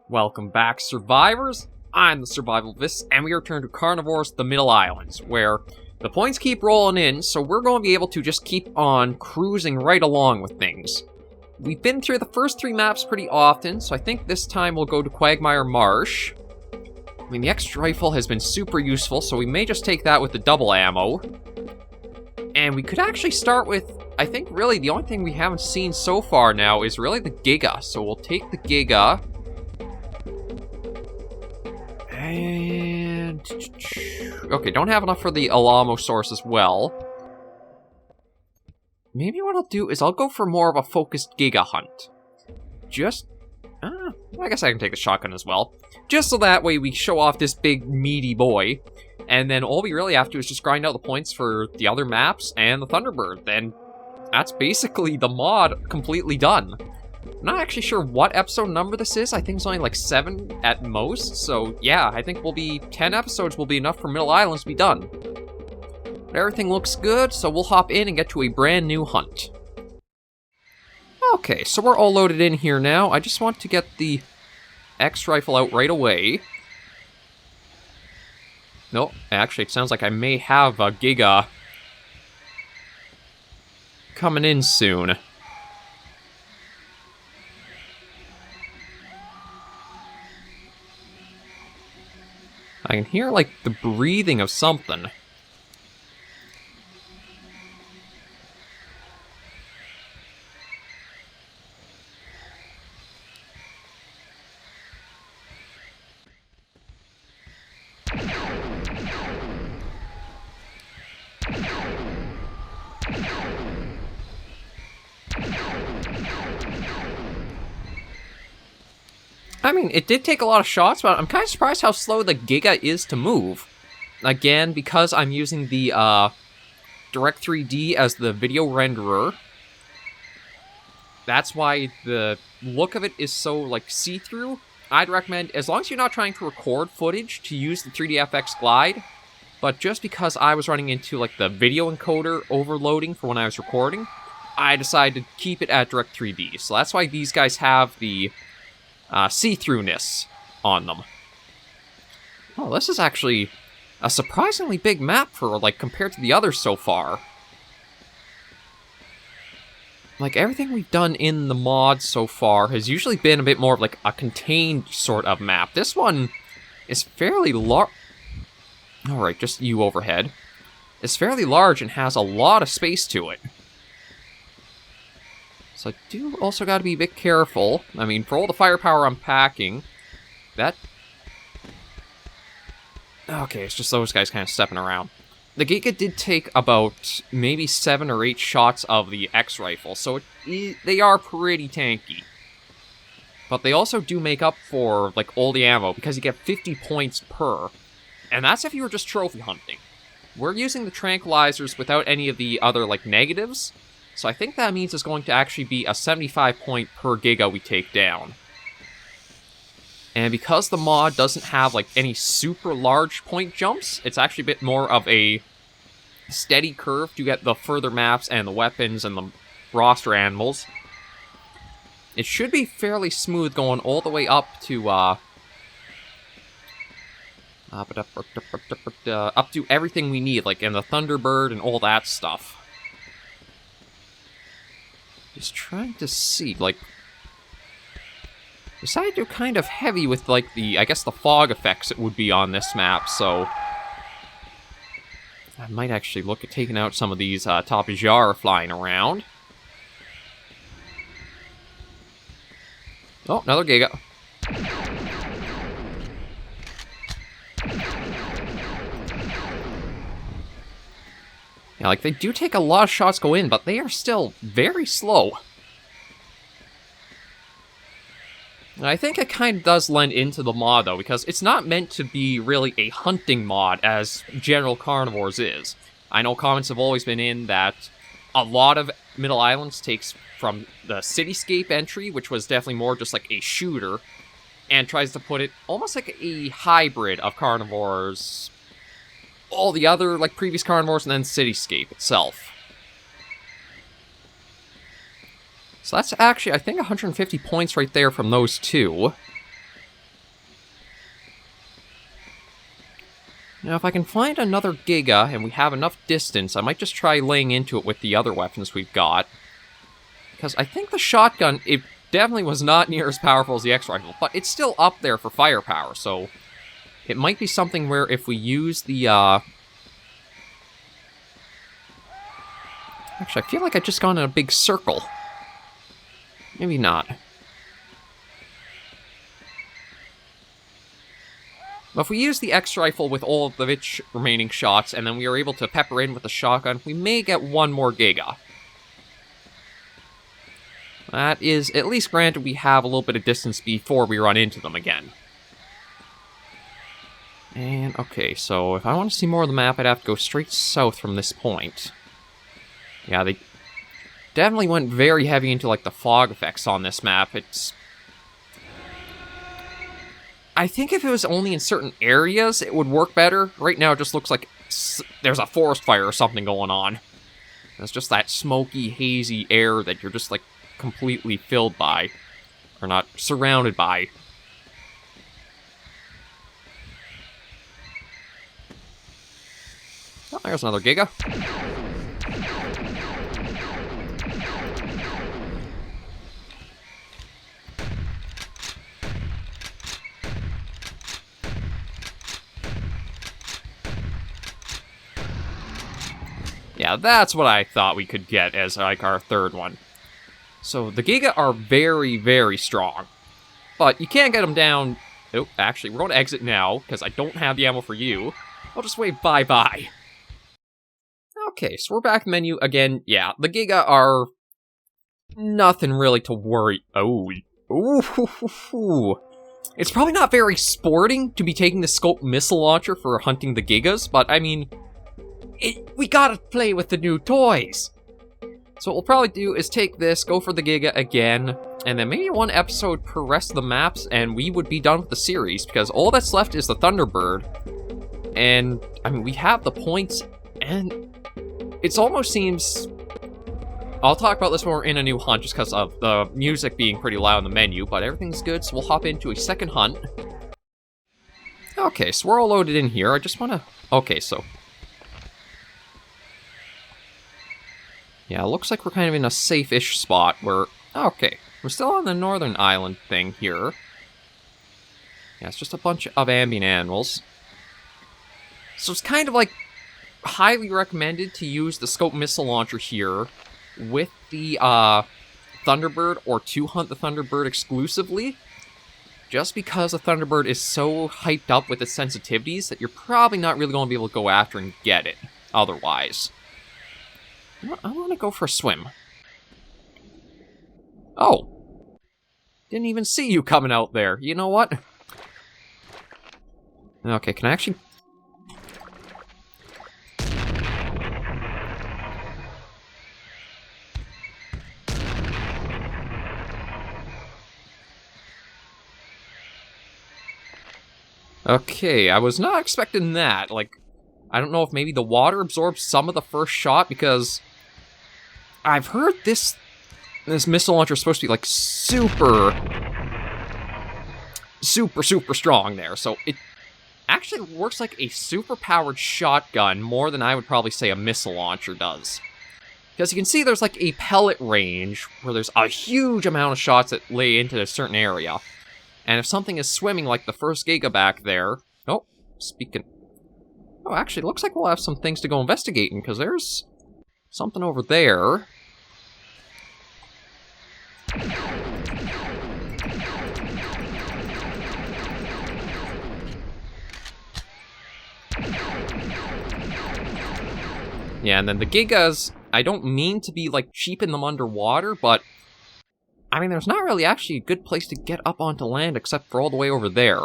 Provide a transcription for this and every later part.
Welcome back, survivors! I'm the SurvivalVis, and we return to Carnivores, the Middle Islands, where the points keep rolling in, so we're going to be able to just keep on cruising right along with things. We've been through the first 3 maps pretty often, so I think this time we'll go to Quagmire Marsh. I mean, the extra rifle has been super useful, so we may just take that with the double ammo. And we could actually start with, I think really the only thing we haven't seen so far now is really the Giga, so we'll take the Giga. And... okay, don't have enough for the Alamosaurus as well. Maybe what I'll do is I'll go for more of a focused Giga hunt. Just... I guess I can take the shotgun as well. Just so that way we show off this big, meaty boy. And then all we really have to do is just grind out the points for the other maps and the Thunderbird. Then that's basically the mod completely done. I'm not actually sure what episode number this is. I think it's only like 7 at most. So yeah, I think 10 episodes will be enough for Middle Islands to be done. But everything looks good, so we'll hop in and get to a brand new hunt. Okay, so we're all loaded in here now. I just want to get the X rifle out right away. Nope, actually it sounds like I may have a Giga coming in soon. I can hear, like, the breathing of something. I mean, it did take a lot of shots, but I'm kind of surprised how slow the Giga is to move. Again, because I'm using the Direct 3D as the video renderer. That's why the look of it is so, like, see-through. I'd recommend, as long as you're not trying to record footage, to use the 3DFX Glide. But just because I was running into, like, the video encoder overloading for when I was recording, I decided to keep it at Direct 3D. So that's why these guys have the see-throughness on them. Oh, this is actually a surprisingly big map for, like, compared to the others so far. Like, everything we've done in the mod so far has usually been a bit more of, like, a contained sort of map. This one is fairly large. Alright, just you overhead. It's fairly large and has a lot of space to it. So I do also gotta be a bit careful. I mean, for all the firepower I'm packing, that... okay, it's just those guys kind of stepping around. The Giga did take about maybe 7 or 8 shots of the X-Rifle, so they are pretty tanky. But they also do make up for, like, all the ammo, because you get 50 points per. And that's if you were just trophy hunting. We're using the tranquilizers without any of the other, like, negatives. So I think that means it's going to actually be a 75 point per Giga we take down. And because the mod doesn't have, like, any super large point jumps, it's actually a bit more of a steady curve to get the further maps and the weapons and the roster animals. It should be fairly smooth going all the way up to, up to everything we need, like in the Thunderbird and all that stuff. Just trying to see, like... decided to kind of heavy with, like, the, I guess, the fog effects it would be on this map, so... I might actually look at taking out some of these Tapajar flying around. Oh, another Giga. Yeah, like, they do take a lot of shots go in, but they are still very slow. And I think it kind of does lend into the mod, though, because it's not meant to be really a hunting mod, as general Carnivores is. I know comments have always been in that a lot of Middle Islands takes from the Cityscape entry, which was definitely more just like a shooter, and tries to put it almost like a hybrid of Carnivores, all the other, like, previous Carnivores, and then Cityscape itself. So that's actually, I think, 150 points right there from those two. Now, if I can find another Giga and we have enough distance, I might just try laying into it with the other weapons we've got. Because I think the shotgun, it definitely was not near as powerful as the X-Rifle, but it's still up there for firepower, so it might be something where if we use the, Actually, I feel like I've just gone in a big circle. Maybe not. But if we use the X-Rifle with all of the its remaining shots, and then we are able to pepper in with the shotgun, we may get one more Giga. That is, at least granted we have a little bit of distance before we run into them again. And, okay, so if I want to see more of the map, I'd have to go straight south from this point. Yeah, they definitely went very heavy into, like, the fog effects on this map. It's... I think if it was only in certain areas, it would work better. Right now, it just looks like there's a forest fire or something going on. It's just that smoky, hazy air that you're just, like, completely filled by. Or not, surrounded by. Oh, there's another Giga. Yeah, that's what I thought we could get as, like, our third one. So, the Giga are very, very strong. But you can't get them down... Oh, actually, we're going to exit now, because I don't have the ammo for you. I'll just wave bye-bye. Okay, so we're back in the menu again. Yeah, the Giga are... nothing really to worry... Oh. Ooh. It's probably not very sporting to be taking the scope missile launcher for hunting the Gigas, but, I mean... we gotta play with the new toys! So what we'll probably do is take this, go for the Giga again, and then maybe one episode per rest of the maps, and we would be done with the series, because all that's left is the Thunderbird. And, I mean, we have the points, and it almost seems... I'll talk about this when we're in a new hunt, just because of the music being pretty loud in the menu, but everything's good, so we'll hop into a second hunt. Okay, so we're all loaded in here, I just wanna... Okay, so... Yeah, it looks like we're kind of in a safe-ish spot where... Okay, we're still on the northern island thing here. Yeah, it's just a bunch of ambient animals. So it's kind of like highly recommended to use the scope missile launcher here with the Thunderbird, or to hunt the Thunderbird exclusively. Just because the Thunderbird is so hyped up with its sensitivities that you're probably not really going to be able to go after and get it otherwise. I want to go for a swim. Oh. Didn't even see you coming out there. You know what? Okay, can I actually... Okay, I was not expecting that. Like, I don't know if maybe the water absorbs some of the first shot, because... I've heard this missile launcher is supposed to be, like, super strong there, so it actually works like a super-powered shotgun more than I would probably say a missile launcher does. Because you can see there's, like, a pellet range where there's a huge amount of shots that lay into a certain area. And if something is swimming like the first Giga back there... Oh, speaking... Oh, actually, it looks like we'll have some things to go investigating, because there's... something over there. Yeah, and then the Gigas, I don't mean to be, like, cheaping them underwater, but... I mean, there's not really actually a good place to get up onto land except for all the way over there.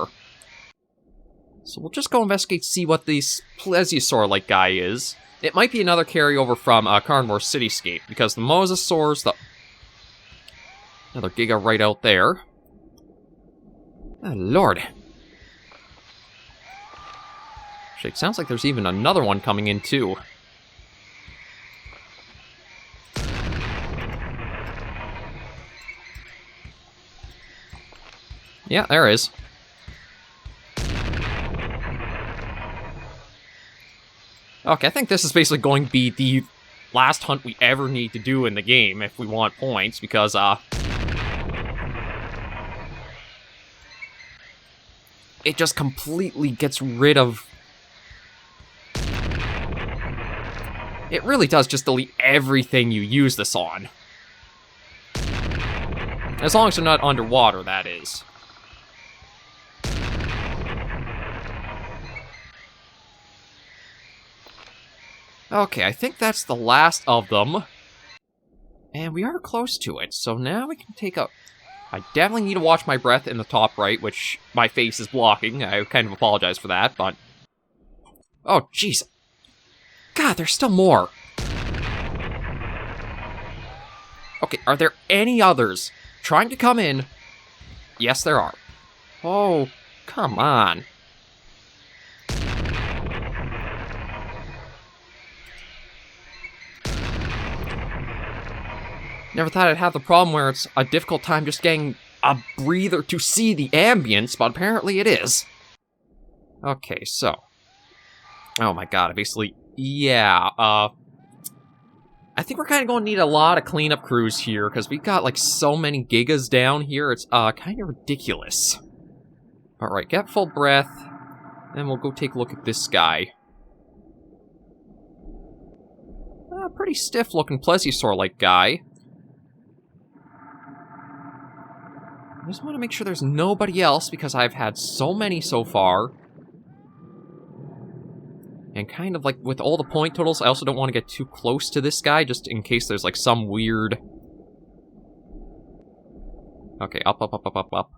So we'll just go investigate, see what this plesiosaur-like guy is. It might be another carryover from Carnivores Cityscape, because the mosasaurs, the... Another Giga right out there. Oh, Lord. Actually, it sounds like there's even another one coming in, too. Yeah, there is. Okay, I think this is basically going to be the last hunt we ever need to do in the game if we want points, because, it just completely gets rid of... It really does just delete everything you use this on. As long as they're not underwater, that is. Okay, I think that's the last of them. And we are close to it, so now we can take a... I definitely need to watch my breath in the top right, which my face is blocking. I kind of apologize for that, but... Oh, jeez. God, there's still more. Okay, are there any others trying to come in? Yes, there are. Oh, come on. Never thought I'd have the problem where it's a difficult time just getting a breather to see the ambience, but apparently it is. Okay, so. Oh my god, I basically... Yeah, I think we're kind of going to need a lot of cleanup crews here, because we've got, like, so many gigas down here, it's, kind of ridiculous. Alright, get full breath, and we'll go take a look at this guy. Pretty stiff-looking plesiosaur-like guy. I just want to make sure there's nobody else, because I've had so many so far. And kind of like with all the point totals, I also don't want to get too close to this guy, just in case there's like some weird... Okay, up, up, up, up, up, up.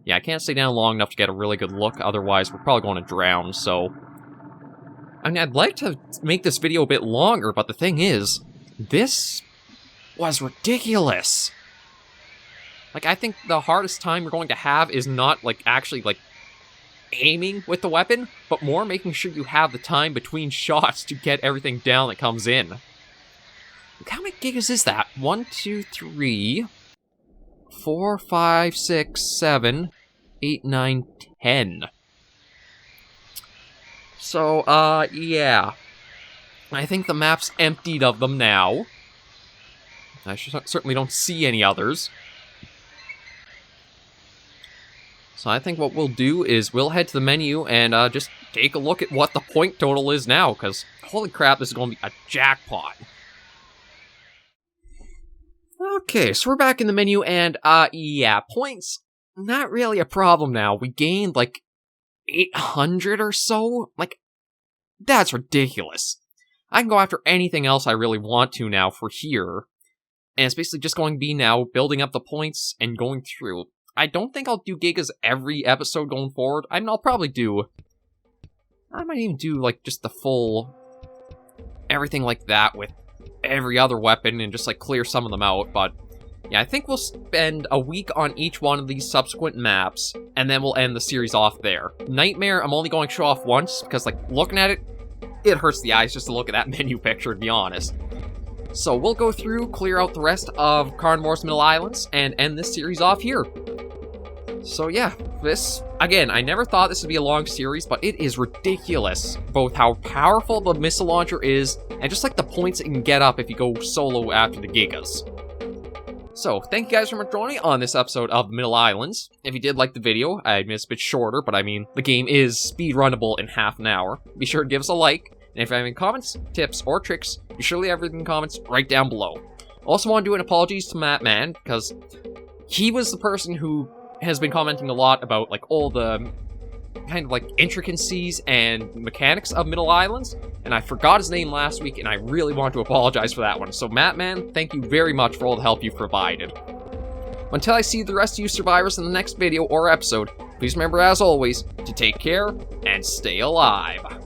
Yeah, I can't stay down long enough to get a really good look, otherwise we're probably going to drown, so... I mean, I'd like to make this video a bit longer, but the thing is, this was ridiculous. Like, I think the hardest time we're going to have is not, like, actually, like, aiming with the weapon, but more making sure you have the time between shots to get everything down that comes in. Look, how many gigas is that? 1, 2, 3, 4, 5, 6, 7, 8, 9, 10. So, yeah. I think the map's emptied of them now. I certainly don't see any others. So I think what we'll do is we'll head to the menu and just take a look at what the point total is now, because holy crap, this is going to be a jackpot. Okay, so we're back in the menu, and yeah, points, not really a problem now. We gained, like, 800 or so? Like, that's ridiculous. I can go after anything else I really want to now for here, and it's basically just going to be now building up the points and going through. I don't think I'll do gigas every episode going forward. I mean, I'll probably do... I might even do, like, just the full... everything like that with every other weapon and just, like, clear some of them out, but... Yeah, I think we'll spend a week on each one of these subsequent maps, and then we'll end the series off there. Nightmare, I'm only going to show off once, because, like, looking at it, it hurts the eyes just to look at that menu picture, to be honest. So we'll go through, clear out the rest of Carnivores Middle Islands, and end this series off here. So yeah, this, again, I never thought this would be a long series, but it is ridiculous, both how powerful the missile launcher is, and just like the points it can get up if you go solo after the gigas. So, thank you guys for joining on this episode of Middle Islands. If you did like the video, I admit it's a bit shorter, but I mean, the game is speedrunnable in half an hour. Be sure to give us a like, and if you have any comments, tips, or tricks, be sure to leave everything in the comments right down below. Also want to do an apologies to Matt Man, because he was the person who has been commenting a lot about, like, all the kind of, like, intricacies and mechanics of Middle Islands, and I forgot his name last week, and I really want to apologize for that one. So, Matt Man, thank you very much for all the help you've provided. Until I see the rest of you survivors in the next video or episode, please remember, as always, to take care and stay alive.